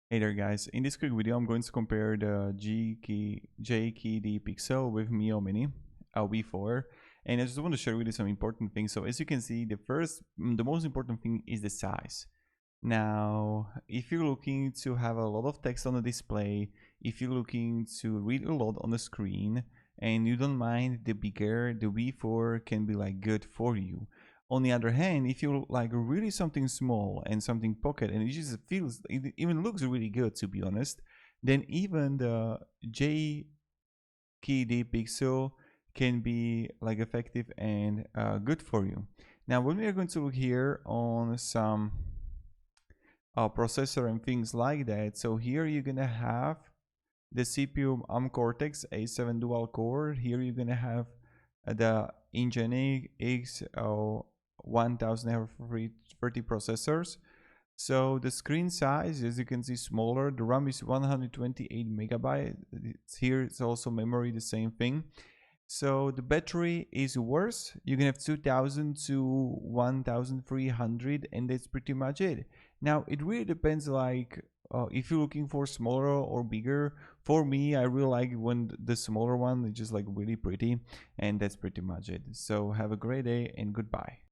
Hey there guys, in this quick video I'm going to compare the GKD Pixel with Miyoo Mini V4, and I just want to share with you some important things. So as you can see, the most important thing is the size. Now, if you're looking to have a lot of text on the display, if you're looking to read a lot on the screen, and you don't mind the bigger, the V4 can be like good for you. On the other hand, if you like really something small and something pocket and it just feels, it even looks really good to be honest, then even the JKD Pixel can be like effective and good for you. Now, when we are going to look here on some processor and things like that, so here you're gonna have the CPU Cortex A7 dual core. Here you're gonna have the Nginx 1030 processors. So the screen size, as you can see, smaller. The RAM is 128 megabytes. Here it's also memory, the same thing. So the battery is worse. You can have 2000 to 1300, and that's pretty much it. Now it really depends, like if you're looking for smaller or bigger. For me, I really like when the smaller one is just like really pretty, and that's pretty much it. So have a great day and goodbye.